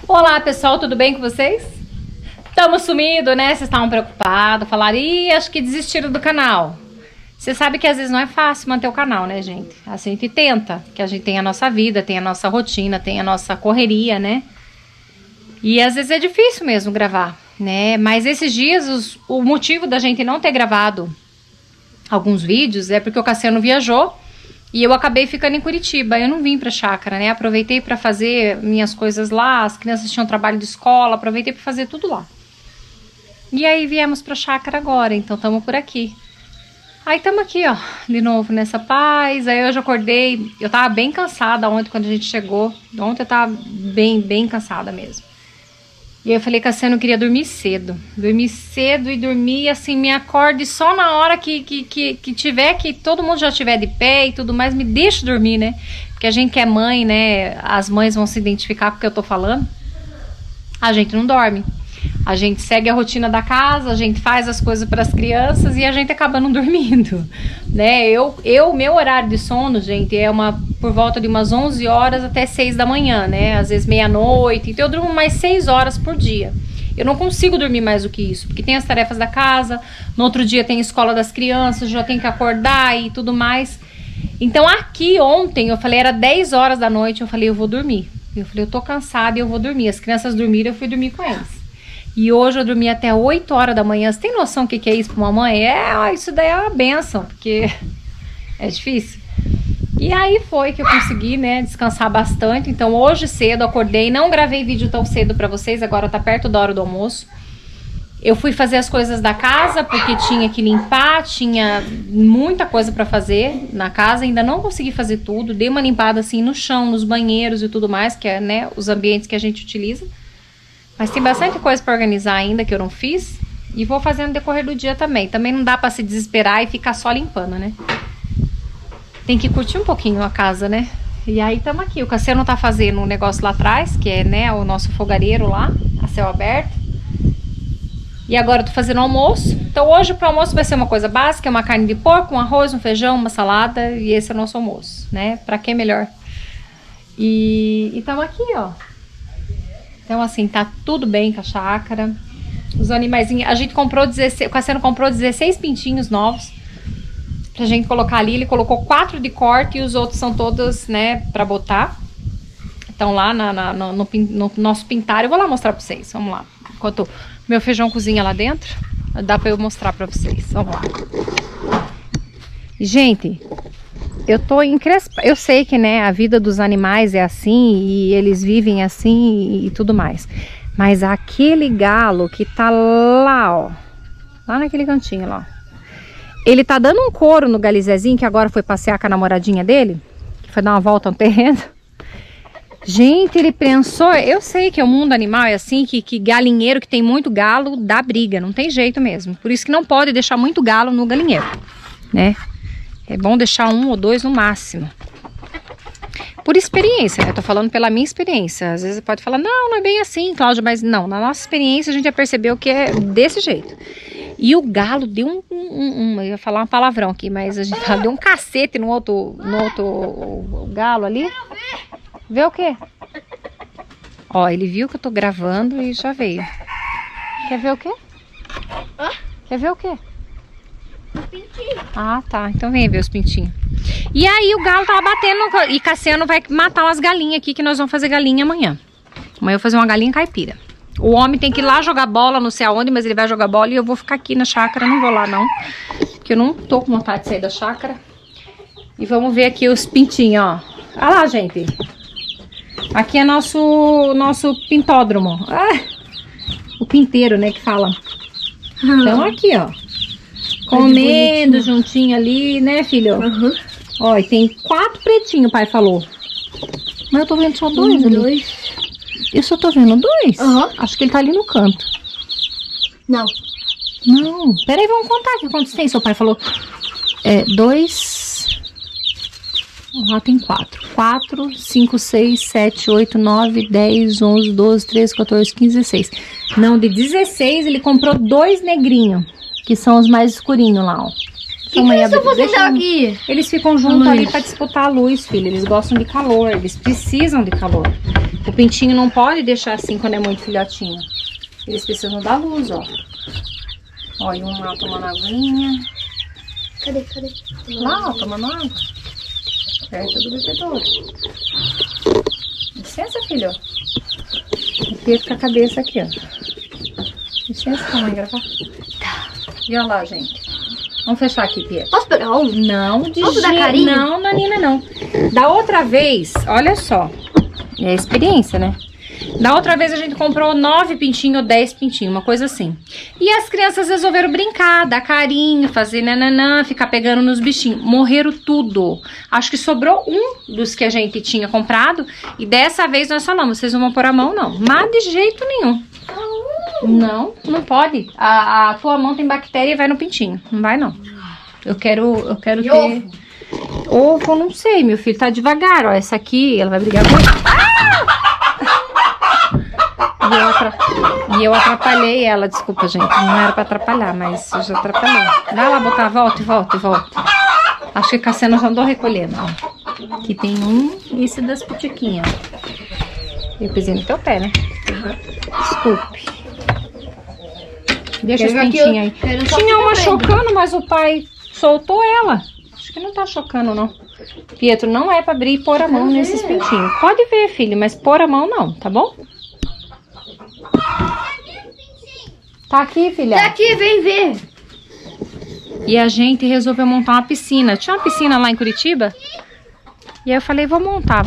Olá pessoal, tudo bem com vocês? Estamos sumidos, né? Vocês estavam preocupados, falaram, acho que desistiram do canal. Você sabe que às vezes não é fácil manter o canal, né, gente? A gente tenta, que a gente tem a nossa vida, tem a nossa rotina, tem a nossa correria, né? E às vezes é difícil mesmo gravar, né? Mas esses dias, o motivo da gente não ter gravado alguns vídeos é porque o Cassiano viajou e eu acabei ficando em Curitiba. Eu não vim pra chácara, né? Aproveitei pra fazer minhas coisas lá, as crianças tinham trabalho de escola, aproveitei pra fazer tudo lá. E aí viemos pra chácara agora, então estamos por aqui. Aí estamos aqui, ó, de novo nessa paz. Aí hoje eu acordei, eu tava bem cansada ontem quando a gente chegou. Ontem eu tava bem cansada mesmo. E aí eu falei, Cassiano, eu queria dormir cedo. Dormir cedo e dormir, assim, me acorde só na hora que tiver, que todo mundo já estiver de pé e tudo mais, me deixa dormir, né? Porque a gente que é mãe, né, as mães vão se identificar com o que eu tô falando. A gente não dorme. A gente segue a rotina da casa, a gente faz as coisas para as crianças e a gente acaba não dormindo, né? Meu horário de sono, gente, é por volta de umas 11 horas até 6 da manhã, né? Às vezes meia-noite, então eu durmo mais 6 horas por dia. Eu não consigo dormir mais do que isso, porque tem as tarefas da casa, no outro dia tem a escola das crianças, já tem que acordar e tudo mais. Então aqui ontem, eu falei, era 10 horas da noite, eu falei, eu vou dormir. Eu falei, eu tô cansada e eu vou dormir. As crianças dormiram, eu fui dormir com eles. E hoje eu dormi até 8 horas da manhã. Você tem noção do que é isso pra uma mãe? Isso daí é uma benção, porque é difícil. E aí foi que eu consegui, né, descansar bastante. Então hoje cedo acordei, não gravei vídeo tão cedo pra vocês, agora tá perto da hora do almoço. Eu fui fazer as coisas da casa, porque tinha que limpar, tinha muita coisa pra fazer na casa. Ainda não consegui fazer tudo, dei uma limpada assim no chão, nos banheiros e tudo mais, que é, né, os ambientes que a gente utiliza. Mas tem bastante coisa para organizar ainda que eu não fiz. E vou fazendo no decorrer do dia também. Também não dá para se desesperar e ficar só limpando, né? Tem que curtir um pouquinho a casa, né? E aí estamos aqui. O Cassiano tá fazendo um negócio lá atrás, que é, né, o nosso fogareiro lá, a céu aberto. E agora eu tô fazendo almoço. Então hoje pro almoço vai ser uma coisa básica, uma carne de porco, um arroz, um feijão, uma salada. E esse é o nosso almoço, né? Pra quem melhor. E estamos aqui, ó. Então, assim, tá tudo bem com a chácara. Os animaizinhos, a gente comprou 16, o Cassiano comprou 16 pintinhos novos pra gente colocar ali. Ele colocou 4 de corte e os outros são todos, né, pra botar. Estão lá no nosso pintário. Eu vou lá mostrar pra vocês, vamos lá. Enquanto meu feijão cozinha lá dentro, dá pra eu mostrar pra vocês, vamos lá. Gente, eu tô encrespada. Eu sei que, né, a vida dos animais é assim e eles vivem assim e tudo mais. Mas aquele galo que tá lá, ó, lá naquele cantinho lá, ele tá dando um couro no Galizezinho, que agora foi passear com a namoradinha dele, que foi dar uma volta no terreno. Gente, ele pensou, eu sei que o mundo animal é assim, que galinheiro que tem muito galo dá briga, não tem jeito mesmo. Por isso que não pode deixar muito galo no galinheiro, né? É bom deixar 1 ou 2 no máximo. Por experiência, né? Tô falando pela minha experiência. Às vezes você pode falar, não é bem assim, Cláudia, mas não. Na nossa experiência a gente já percebeu que é desse jeito. E o galo deu eu ia falar um palavrão aqui, mas a gente deu um cacete no outro galo ali. Vê o quê? Ó, ele viu que eu tô gravando e já veio. Quer ver o quê? Quer ver o quê? Pintinho. Ah, tá. Então vem ver os pintinhos. E aí o galo tava batendo e Cassiano vai matar umas galinhas aqui, que nós vamos fazer galinha amanhã. Amanhã eu vou fazer uma galinha caipira. O homem tem que ir lá jogar bola, não sei aonde, mas ele vai jogar bola e eu vou ficar aqui na chácara, não vou lá não. Porque eu não tô com vontade de sair da chácara. E vamos ver aqui os pintinhos, ó. Olha lá, gente. Aqui é nosso pintódromo. O pinteiro, né, que fala. Então aqui, ó. Comendo juntinho ali, né, filho? Uhum. Ó, e tem 4 pretinhos, o pai falou. Mas eu tô vendo só 2 ali. 2. Eu só tô vendo 2. Uhum. Acho que ele tá ali no canto. Não. Não. Peraí, vamos contar aqui quantos tem. Seu pai falou. 2. Lá tem 4. 4, 5, 6, 7, 8, 9, 10, 11, 12, 13, 14, 15, 16. Não, de 16 ele comprou 2 negrinhos. Que são os mais escurinhos lá, ó. O que eles estão fazendo aqui? Eles ficam juntos ali pra disputar a luz, filho. Eles gostam de calor, eles precisam de calor. O pintinho não pode deixar assim quando é muito filhotinho. Eles precisam da luz, ó. Ó, e um lá tomando aguinha. Cadê? Lá, ó, tomando água. Perto do bebedouro. Licença, filho. O Pedro com a cabeça aqui, ó. Licença, mamãe, gravar. Tá. E olha lá, gente. Vamos fechar aqui, Pedro. Posso pegar um? Não, de Posso dar jeito. carinho? Não, Nanina, não. Da outra vez, olha só. É a experiência, né? Da outra vez a gente comprou 9 pintinhos, 10 pintinhos, uma coisa assim. E as crianças resolveram brincar, dar carinho, fazer nananã, ficar pegando nos bichinhos. Morreram tudo. Acho que sobrou um dos que a gente tinha comprado. E dessa vez nós falamos, vocês não vão pôr a mão, não. Mas de jeito nenhum. Não, não pode. A tua mão tem bactéria e vai no pintinho. Não vai, não. Eu quero E ter... ovo? Ovo, não sei, meu filho. Tá devagar, ó. Essa aqui, ela vai brigar com... E eu atrapalhei ela, desculpa, gente. Não era pra atrapalhar, mas eu já atrapalhei. Vai lá botar, volta. Acho que Cassiano já andou recolhendo, ó. Aqui tem um e esse das putiquinhas. Eu pisei no teu pé, né? Desculpe. Deixa os pintinhos aí. Tinha uma chocando, mas o pai soltou ela. Acho que não tá chocando, não. Pietro, não é pra abrir e pôr a mão nesses pintinhos. Pode ver, filho, mas pôr a mão não, tá bom? Tá aqui, filha? Tá aqui, vem ver. E a gente resolveu montar uma piscina. Tinha uma piscina lá em Curitiba. E aí eu falei, vamos montar.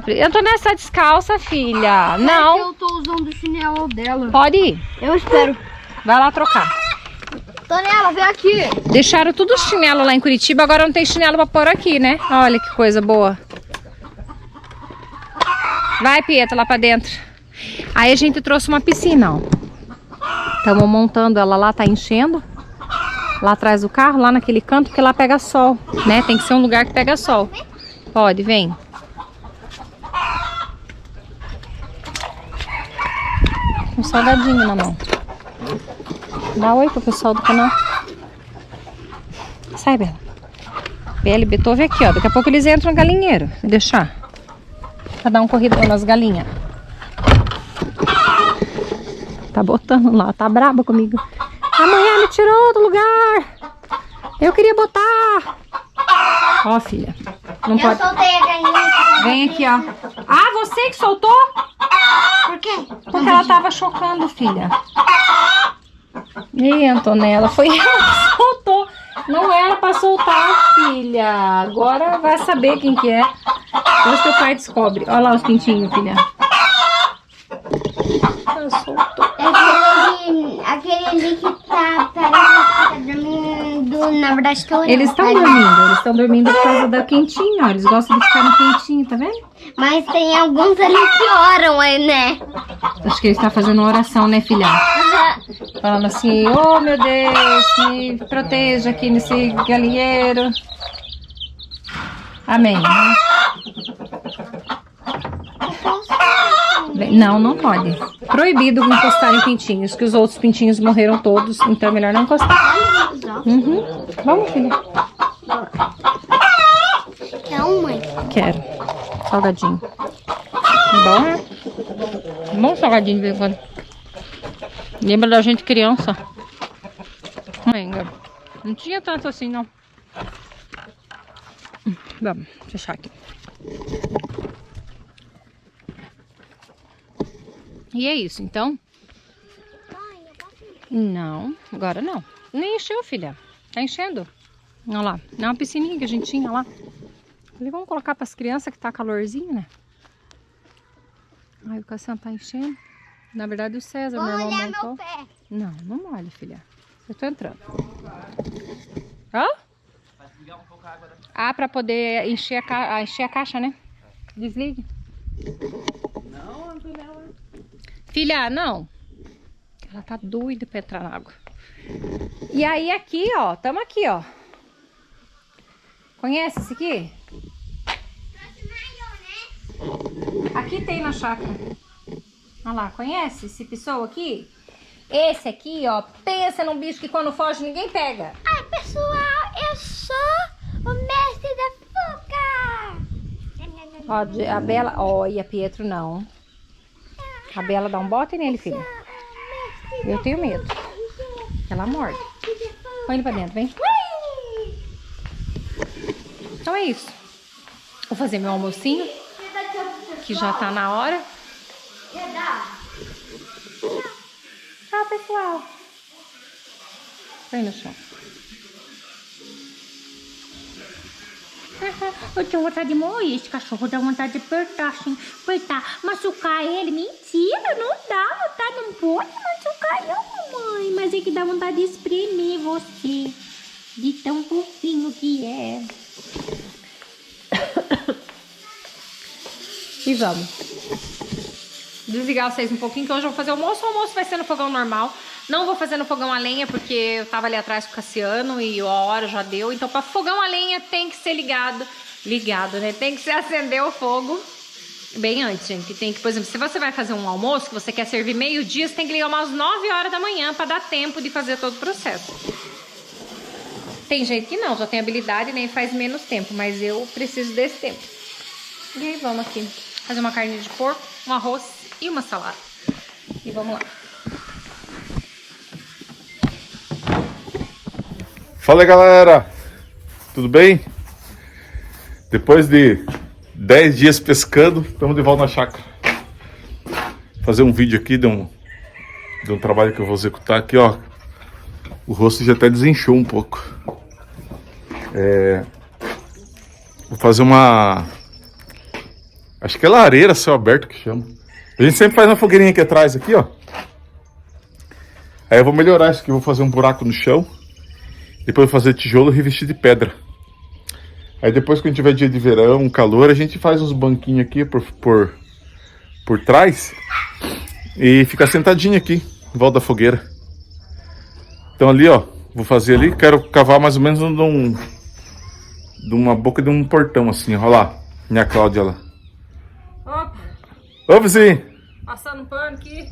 Eu tô nessa descalça, filha. Não. Eu tô usando o chinelo dela. Pode ir. Eu espero. Vai lá trocar. Tonela, vem aqui. Deixaram tudo chinelo lá em Curitiba. Agora não tem chinelo pra pôr aqui, né? Olha que coisa boa. Vai, Pietro, lá pra dentro. Aí a gente trouxe uma piscina, ó. Estamos montando ela lá, tá enchendo. Lá atrás do carro, lá naquele canto, porque lá pega sol, né? Tem que ser um lugar que pega sol. Pode, vem. Um salgadinho na mão. Dá oi pro pessoal do canal. Sai, Bela. Bela e Beethoven aqui, ó. Daqui a pouco eles entram no galinheiro. Vou deixar. Pra dar um corridão nas galinhas. Tá botando lá, tá braba comigo. A mulher me tirou do lugar. Eu queria botar. Ó, filha. Não pode. Eu soltei a galinha. Vem aqui, ó. Ah, você que soltou? Por quê? Porque ela tava chocando, filha. Ih, Antonella, foi ela que soltou. Não era pra soltar, filha. Agora vai saber quem que é. Depois teu pai descobre. Olha lá os pintinhos, filha. Ela soltou. Aquele ali que tá, parece que tá dormindo, na verdade tá olhando. Eles estão dormindo por causa da quentinha, ó. Eles gostam de ficar no quentinho, tá vendo? Mas tem alguns ali que oram aí, né? Acho que ele está fazendo uma oração, né, filha? Falando assim, oh meu Deus, me proteja aqui nesse galinheiro. Amém. Não, não pode. Proibido encostar em pintinhos, que os outros pintinhos morreram todos, então é melhor não encostar. Uhum. Vamos, filha. Quer um, mãe? Quero. Salgadinho. Bom, né? Bom salgadinho de vez em quando. Lembra da gente criança? Não tinha tanto assim, não. Vamos fechar aqui. E é isso, então. Não, agora não. Nem encheu, filha. Tá enchendo. Olha lá. É uma piscininha que a gente tinha lá. Falei, vamos colocar para as crianças que tá calorzinho, né? Ai, o Cassiano tá enchendo. Na verdade, o César, meu irmão, montou. Meu pé. Não, não molha, filha. Eu tô entrando. Hã? Ah, pra poder encher a caixa, né? Desligue. Não, Antonella. Filha, não. Ela tá doida pra entrar na água. E aí aqui, ó. Tamo aqui, ó. Conhece esse aqui? Aqui tem na chácara. Olha lá, conhece esse pessoal aqui? Esse aqui, ó. Pensa num bicho que quando foge ninguém pega. Ai, pessoal, eu sou o mestre da fuga. Ó, a Bela... Olha, Pietro, não. A Bela dá um bote nele, filho. Eu tenho medo. Ela morde. Põe ele pra dentro, vem. Então é isso. Vou fazer meu almocinho, que já tá na hora. Tchau, pessoal. Põe no chão. Eu tenho vontade de morrer, esse cachorro dá vontade de apertar, assim, apertar, machucar ele. Mentira, não dá vontade, não pode machucar não, mamãe. Mas é que dá vontade de espremer você, de tão fofinho que é. E vamos desligar vocês um pouquinho, que hoje eu vou fazer almoço. O almoço vai ser no fogão normal. Não vou fazer no fogão a lenha, porque eu tava ali atrás com o Cassiano e a hora já deu. Então, para fogão a lenha tem que ser ligado, né? Tem que se acender o fogo bem antes, gente. Tem que, por exemplo, se você vai fazer um almoço que você quer servir meio-dia, você tem que ligar umas 9 horas da manhã para dar tempo de fazer todo o processo. Tem gente que não, só tem habilidade e nem faz menos tempo, mas eu preciso desse tempo. E aí, vamos aqui fazer uma carne de porco, um arroz e uma salada. E vamos lá. Fala, galera, tudo bem? Depois de 10 dias pescando, estamos de volta na chácara. Fazer um vídeo aqui de um trabalho que eu vou executar aqui, ó. O rosto já até desinchou um pouco. Vou fazer uma... acho que é lareira, céu aberto que chama. A gente sempre faz uma fogueirinha aqui atrás, aqui, ó. Aí eu vou melhorar isso aqui, vou fazer um buraco no chão. Depois vou fazer tijolo e revestir de pedra. Aí depois, quando tiver dia de verão, calor, a gente faz uns banquinhos aqui por trás. E fica sentadinho aqui, em volta da fogueira. Então ali, ó, vou fazer ali. Quero cavar mais ou menos de uma boca de um portão assim, ó. Olha lá, minha Cláudia lá. Opa! Ô, vizinho! Passando pano aqui.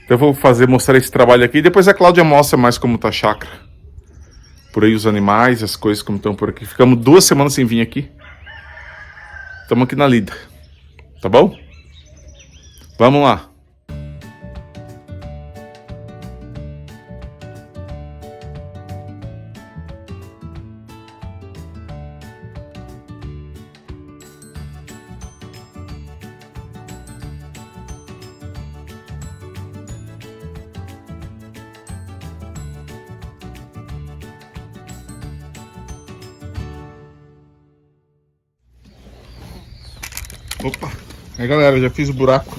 Eu vou mostrar esse trabalho aqui. Depois a Cláudia mostra mais como tá a chácara. Por aí os animais, as coisas como estão por aqui. Ficamos 2 semanas sem vir aqui. Estamos aqui na lida. Tá bom? Vamos lá. Opa! Aí, galera, já fiz o buraco.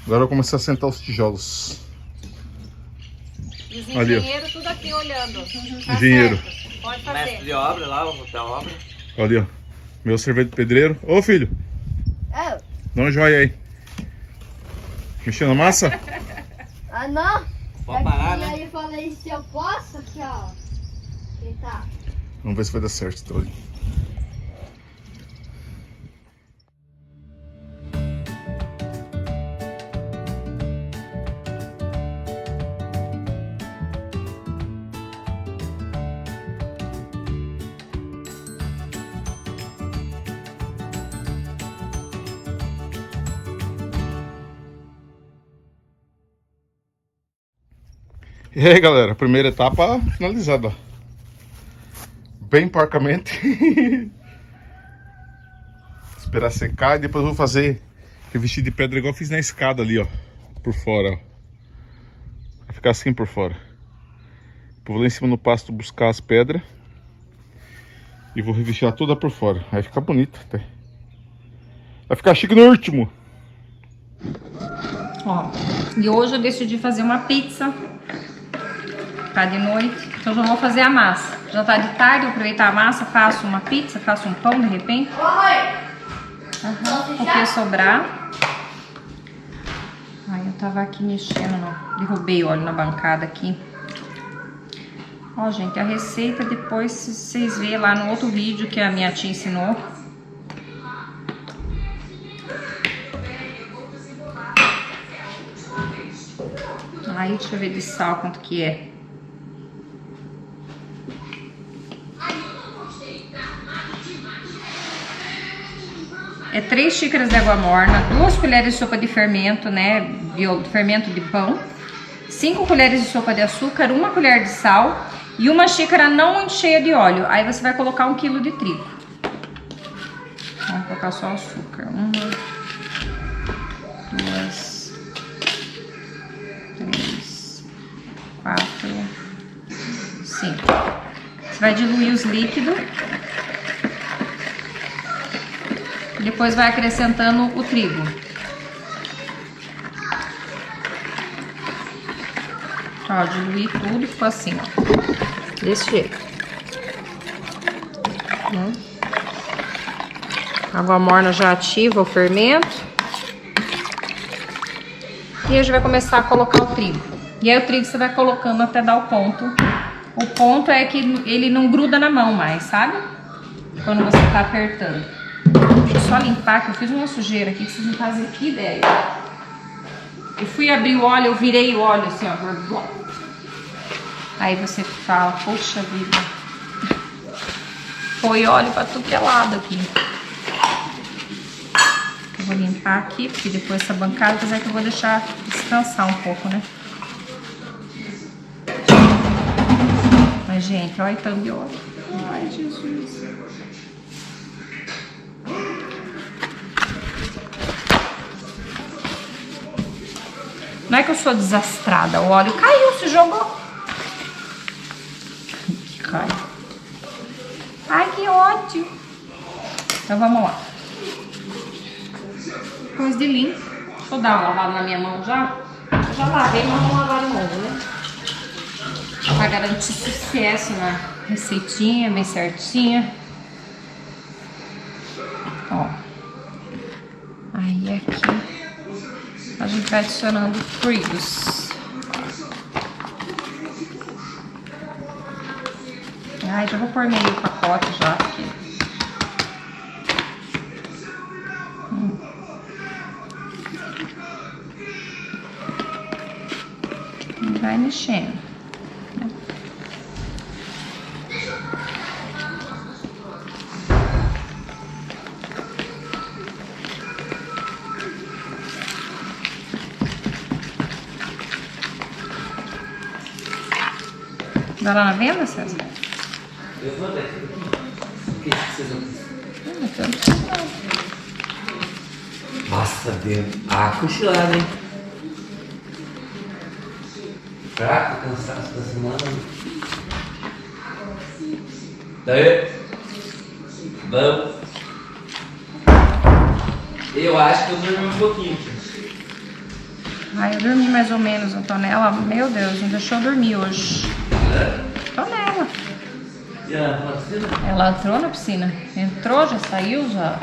Agora eu vou começar a sentar os tijolos. E os engenheiros tudo aqui olhando. Tá Engenheiro. certo. Pode fazer. Mestre de obra lá, o da obra. Olha, ó. Meu servente de pedreiro. Ô, filho! Oh. Dá um joia aí. Mexendo na massa? Ah, não? Pode parar, E né? aí eu falei, se eu posso, aqui, ó. Tentar. Vamos ver se vai dar certo. Então. E aí, galera, a primeira etapa finalizada. Bem porcamente. Esperar secar e depois eu vou fazer revestir de pedra igual eu fiz na escada ali, ó. Por fora, ó. Vai ficar assim por fora. Vou lá em cima no pasto buscar as pedras. E vou revestir ela toda por fora. Vai ficar bonita até. Vai ficar chique no último. Ó, e hoje eu decidi fazer uma pizza. Tá de noite, então já vou fazer a massa. Já tá de tarde, vou aproveitar a massa, faço uma pizza, faço um pão de repente. O que sobrar. Aí eu tava aqui mexendo, derrubei óleo na bancada aqui. Ó, gente, a receita depois vocês verem lá no outro vídeo que a minha tia ensinou. Aí, deixa eu ver de sal quanto que é. é 3 xícaras de água morna, 2 colheres de sopa de fermento, né, fermento de pão, 5 colheres de sopa de açúcar, 1 colher de sal e 1 xícara não muito cheia de óleo. Aí você vai colocar 1 quilo de trigo. Vamos colocar só açúcar. 1, 2, 3, 4, 5. Você vai diluir os líquidos. Depois vai acrescentando o trigo. Ó, diluir tudo, ficou assim, ó. Desse jeito. A água morna já ativa o fermento. E a gente vai começar a colocar o trigo. E aí o trigo você vai colocando até dar o ponto. O ponto é que ele não gruda na mão mais, sabe? Quando você tá apertando. Deixa eu só limpar, que eu fiz uma sujeira aqui que vocês não fazem aqui ideia. Eu fui abrir o óleo, eu virei o óleo assim, ó. Aí você fala, poxa vida. Foi óleo pra tudo que é lado aqui. Eu vou limpar aqui, porque depois essa bancada, apesar que eu vou deixar descansar um pouco, né? Mas, gente, olha o tanto de óleo. Ai, Jesus. Não é que eu sou desastrada, o óleo caiu, se jogou. Que raiva. Ai, que ódio. Então vamos lá. Coisa de limpo. Deixa eu dar uma lavada na minha mão já. Eu já lavei, mas vamos lavar de novo, né? Pra garantir sucesso na receitinha, bem certinha. Ó. Aí aqui a gente vai adicionando frios. Ai, já vou pôr meio pacote já aqui. E vai mexendo. Né? Vai lá na venda, César? Eu vou daqui. O que vocês vão fazer? Nossa, Deus. Ah, cochilada, hein? Fraco, cansaço da semana. Daí? Vamos. Eu acho que eu dormi um pouquinho. Ai, eu dormi mais ou menos, Antonella. Meu Deus, não deixou eu dormir hoje. Antonella. E ela entrou na piscina? Ela entrou na piscina. Entrou, já saiu, já.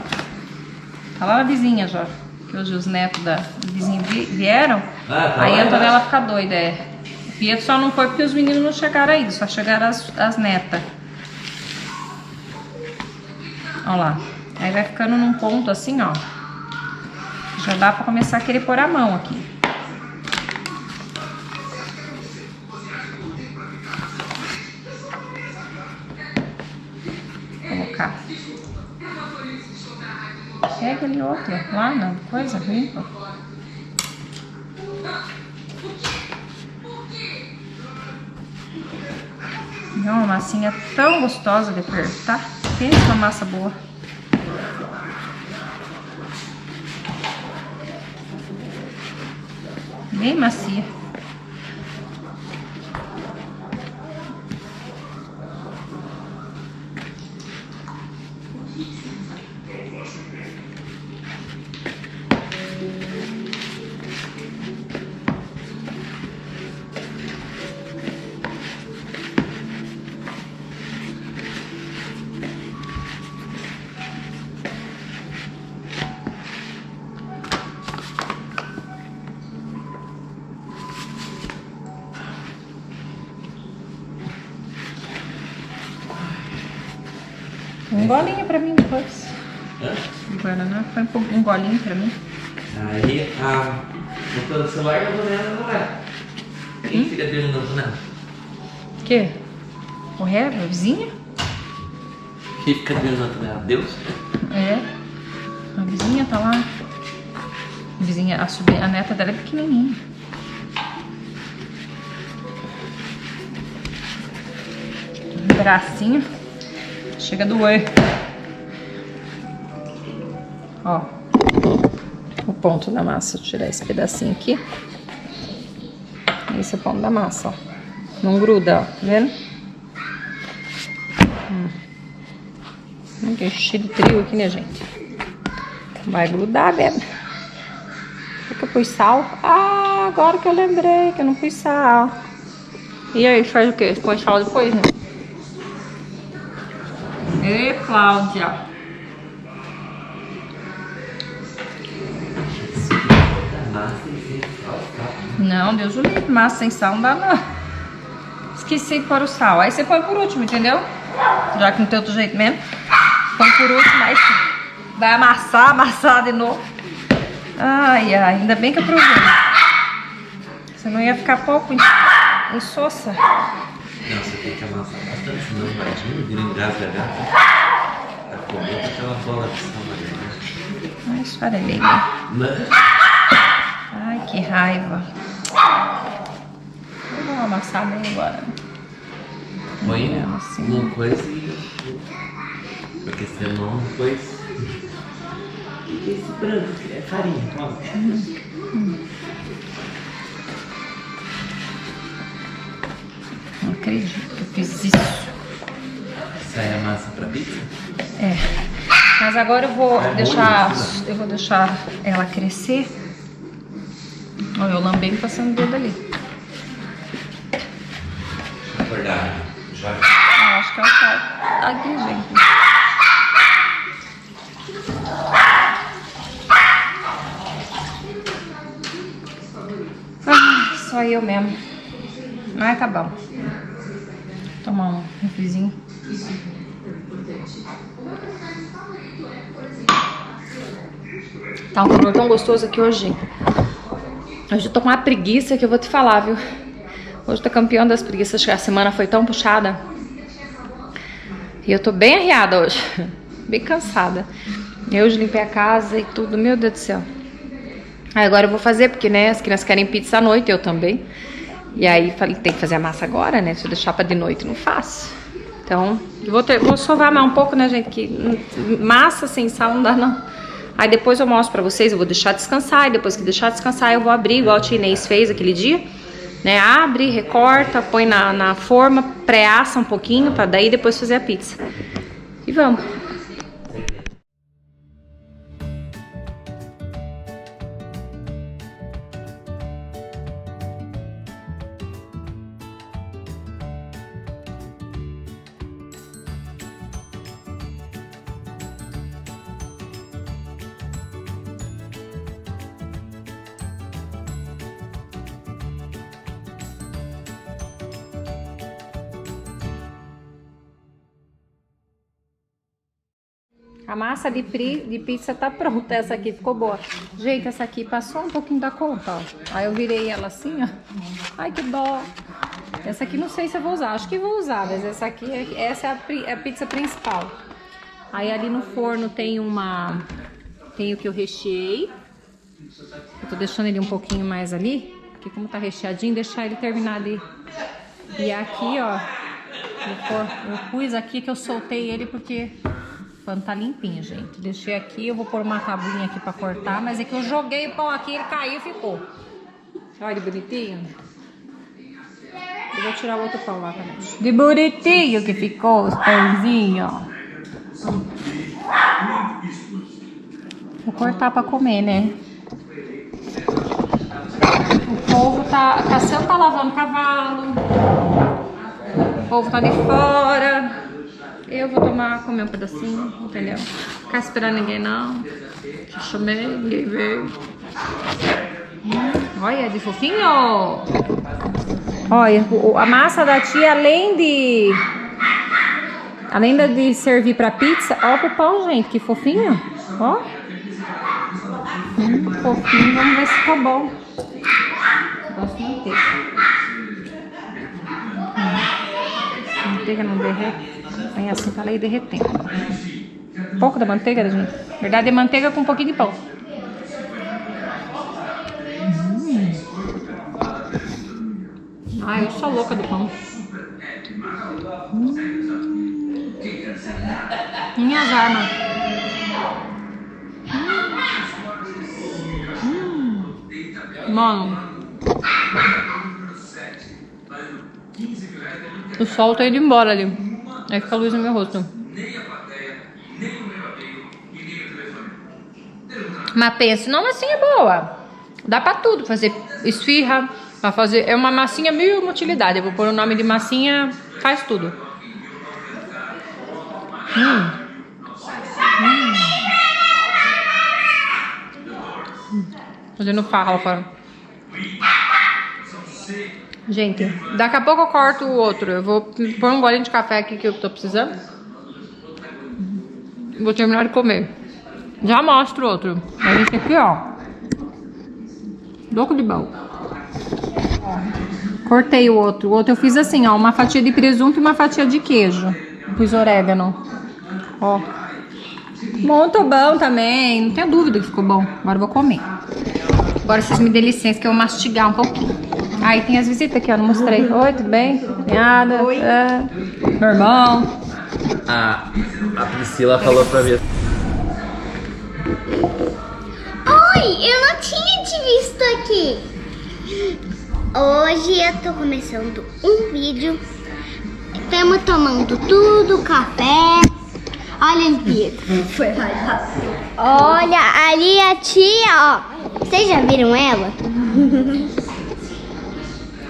Tá lá na vizinha já. Que hoje os netos da vizinha vieram. Ah, tá. Aí a Antonella fica doida, é. O Pietro só não foi porque os meninos não chegaram ainda, só chegaram as netas. Olha lá. Aí vai ficando num ponto assim, ó. Já dá pra começar a querer pôr a mão aqui. Colocar. Pega ali outro, lá na coisa, limpa. É uma massinha tão gostosa de apertar. Pensa uma massa boa. Bem macia. Um golinho pra mim depois. Hã? Guaraná, põe um golinho pra mim. Aí, botou no celular e a Antonella não vai. Quem fica dentro da Antonella? O quê? O ré, a vizinha? Quem fica dentro da Antonella? Deus? É. A vizinha tá lá. A vizinha, a neta dela é pequenininha. Um bracinho. Chega a doer. Ó. O ponto da massa. Vou tirar esse pedacinho aqui. Esse é o ponto da massa, ó. Não gruda, ó. Tá vendo? Tem cheio de trio aqui, né, gente? Vai grudar, né? Será que eu pus sal? Ah, agora que eu lembrei que eu não pus sal. E aí, faz o quê? Põe sal depois, né? Ei, Cláudia. Não, Deus o livre. Massa sem sal não dá, não. Esqueci de pôr o sal. Aí você põe por último, entendeu? Já que não tem outro jeito mesmo. Põe por último, aí vai amassar de novo. Ai, ai, ainda bem que eu provei. Senão ia ficar pouco insossa. Não, você tem que amassar bastante, senão imagina, vira engasga a comer aquela bola de sal. Ai, esfarelei. Ai, que raiva. Eu vou amassar bem agora. Põe assim. uma coisa e... Porque senão depois... Esse branco é farinha, toma. Não acredito que eu fiz isso. Sai a massa pra pizza? É. Mas agora eu vou deixar ela crescer. Olha, eu lambei passando o dedo ali. Acordar, já. Eu acho que é o sal. Aqui, gente. Ah, só eu mesmo. Mas tá bom. Tomar um refrizinho. Tá um calor tão gostoso aqui hoje. Hoje eu tô com uma preguiça que eu vou te falar, viu? Hoje eu tô campeã das preguiças. Acho que a semana foi tão puxada. E eu tô bem arriada hoje. Bem cansada. Eu hoje limpei a casa e tudo. Meu Deus do céu. Aí agora eu vou fazer, porque, né, as crianças querem pizza à noite, eu também. E aí falei, tem que fazer a massa agora, né? Se eu deixar pra de noite, não faço. Então, vou sovar mais um pouco, né, gente? Que massa sem sal não dá, não. Aí depois eu mostro pra vocês, eu vou deixar descansar. E depois que deixar descansar, eu vou abrir, igual a tia Inês fez aquele dia. Né? Abre, recorta, põe na forma, pré-assa um pouquinho, pra daí depois fazer a pizza. E vamos. A massa de pizza tá pronta. Essa aqui ficou boa. Gente, essa aqui passou um pouquinho da conta, ó. Aí eu virei ela assim, ó. Ai, que dó. Essa aqui não sei se eu vou usar. Acho que vou usar, mas essa aqui, essa é a pizza principal. Aí ali no forno tem tem o que eu recheei. Eu tô deixando ele um pouquinho mais ali. Porque como tá recheadinho, deixar ele terminar ali. E aqui, ó. Eu pus aqui que eu soltei ele porque... O pano tá limpinho, gente. Deixei aqui, eu vou pôr uma tabuinha aqui pra cortar, mas é que eu joguei o pão aqui, ele caiu e ficou. Olha que bonitinho. Eu vou tirar o outro pão lá também. De bonitinho que ficou os pãozinhos, ó. Vou cortar pra comer, né? O povo tá... Cassiano tá lavando cavalo. O povo tá de fora. Eu vou comer um pedacinho, entendeu? Não ficar esperando ninguém, não. Já chamei, ninguém veio. Olha, de fofinho. Olha, a massa da tia, além de servir pra pizza, ó pro pão, gente, que fofinho. Ó. Fofinho, vamos ver se ficou bom. Gosto de manteiga. Manteiga não derrete. Põe assim pra ela ir derretendo. Um pouco da manteiga, gente. Na verdade é manteiga com um pouquinho de pão. Ai, eu sou louca do pão. Minhas armas. Mano. O sol tá indo embora ali. Aí fica a luz no meu rosto. Mas pensa, não, massinha boa. Dá pra tudo. Fazer esfirra. Pra fazer. É uma massinha mil utilidade. Eu vou pôr o nome de massinha. Faz tudo. Fazendo farra lá fora. Gente, daqui a pouco eu corto o outro. Eu vou pôr um golinho de café aqui que eu tô precisando. Vou terminar de comer. Já mostro o outro. A gente aqui, ó. Doco de bom. Cortei o outro. O outro eu fiz assim, ó. Uma fatia de presunto e uma fatia de queijo. Fiz orégano. Ó. Muito bom também. Não tenho dúvida que ficou bom. Agora eu vou comer. Agora vocês me dêem licença que eu vou mastigar um pouquinho. Aí tem as visitas aqui, ó. Não mostrei. Oi, tudo bem? Cunhada. Oi. Meu irmão. A Priscila falou pra mim. Oi, eu não tinha te visto aqui. Hoje eu tô começando um vídeo. Estamos tomando tudo, café. Olha, Pietro. Foi mais fácil. Olha, ali a tia, ó. Vocês já viram ela?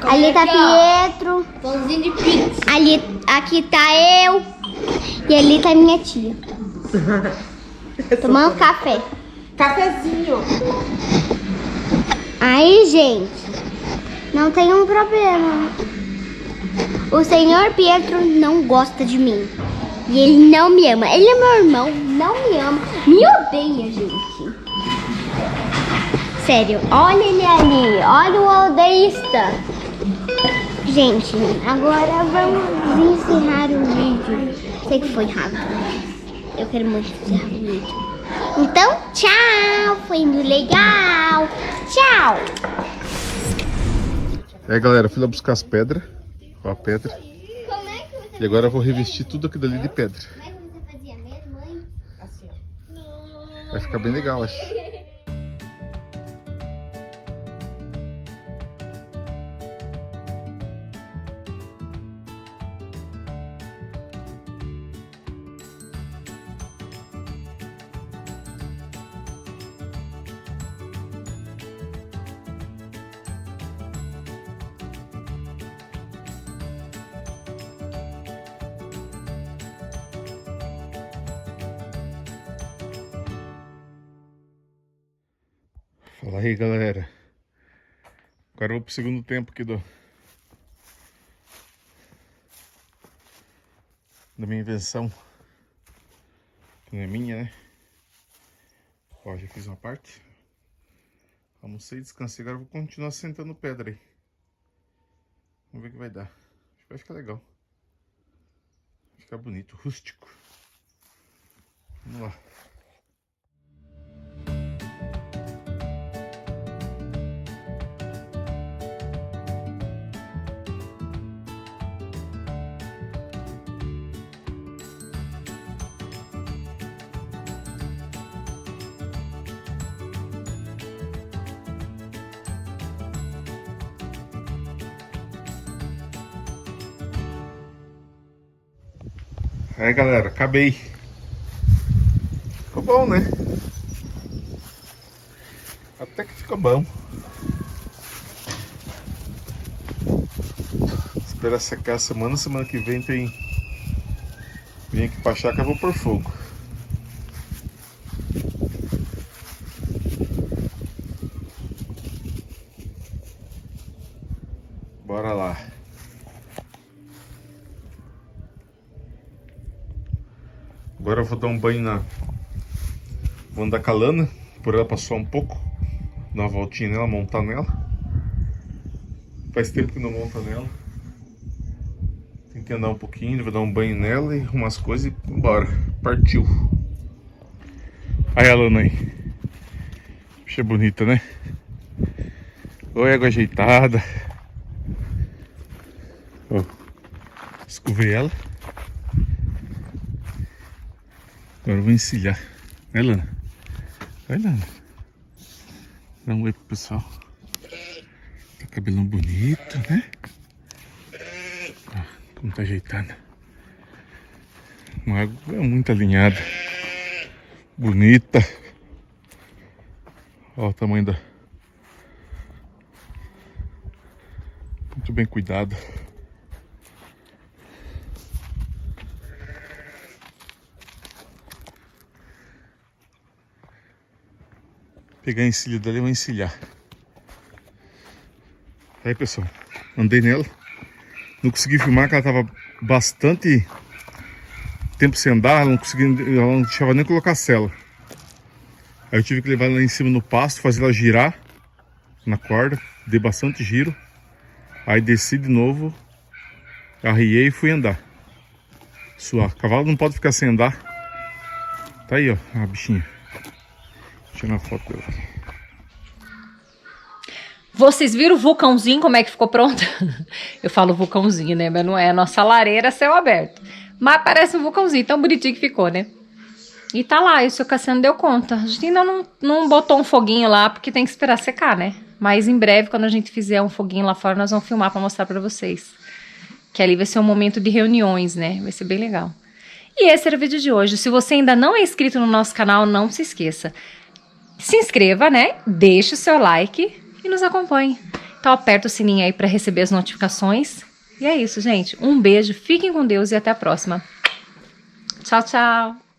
Ali tá Pietro. Pãozinho de pizza. Ali, aqui tá eu. E ali tá minha tia. Tomando café. Cafezinho. Aí, gente, não tem um problema. O senhor Pietro não gosta de mim. E ele não me ama. Ele é meu irmão, não me ama. Me odeia, gente. Sério, olha ele ali. Olha o odeísta. Gente, agora vamos encerrar o vídeo. Sei que foi rápido. Eu quero muito encerrar o vídeo. Então, tchau. Foi muito legal. Tchau. Aí galera, fui lá buscar as pedras. Ó a pedra. Como é que você E agora eu vou revestir tudo aquilo dali de pedra. fazia mesmo, mãe? Vai ficar bem legal, acho. Fala aí, galera. Agora eu vou pro segundo tempo aqui da minha invenção. Que não é minha, né? Ó, já fiz uma parte. Almocei, descansei. Agora eu vou continuar sentando pedra aí. Vamos ver o que vai dar. Acho que vai ficar legal. Vai ficar bonito, rústico. Vamos lá. Aí galera, acabei. Ficou bom, né? Até que ficou bom. Esperar secar a semana. Semana que vem tem. Vim aqui pra chácara, eu vou pôr fogo. Bora lá. Agora eu vou dar um banho na... Vou andar com a Lana, por ela passar um pouco. Dar uma voltinha nela, montar nela. Faz tempo que não monta nela. Tem que andar um pouquinho, vou dar um banho nela e arrumar as coisas e bora. Partiu. Aí a Lana aí. Bicha bonita, né? Oi, água ajeitada. Ó, escovei ela. Agora eu vou encilhar. Vai, Lana. Vai, Lana. Dá um oi pro pessoal. Tá cabelão bonito, né? Ó, como tá ajeitada. Uma água muito alinhada. Bonita. Olha o tamanho da... Muito bem cuidado. Pegar a encilha dali e vou encilhar. Aí, pessoal, andei nela. Não consegui filmar, porque ela tava bastante tempo sem andar. Ela não deixava nem colocar a sela. Aí eu tive que levar ela lá em cima no pasto, fazer ela girar na corda. Dei bastante giro. Aí desci de novo, arriei e fui andar. Suar. Cavalo não pode ficar sem andar. Tá aí, ó, a bichinha. Deixa eu tirar uma foto dela aqui. Vocês viram o vulcãozinho, como é que ficou pronto? Eu falo vulcãozinho, né? Mas não é a nossa lareira a céu aberto. Mas parece um vulcãozinho, tão bonitinho que ficou, né? E tá lá, e o seu Cassiano deu conta. A gente ainda não botou um foguinho lá, porque tem que esperar secar, né? Mas em breve, quando a gente fizer um foguinho lá fora, nós vamos filmar pra mostrar pra vocês. Que ali vai ser um momento de reuniões, né? Vai ser bem legal. E esse era o vídeo de hoje. Se você ainda não é inscrito no nosso canal, não se esqueça. Se inscreva, né? Deixe o seu like e nos acompanhe. Então aperta o sininho aí pra receber as notificações. E é isso, gente. Um beijo, fiquem com Deus e até a próxima. Tchau, tchau.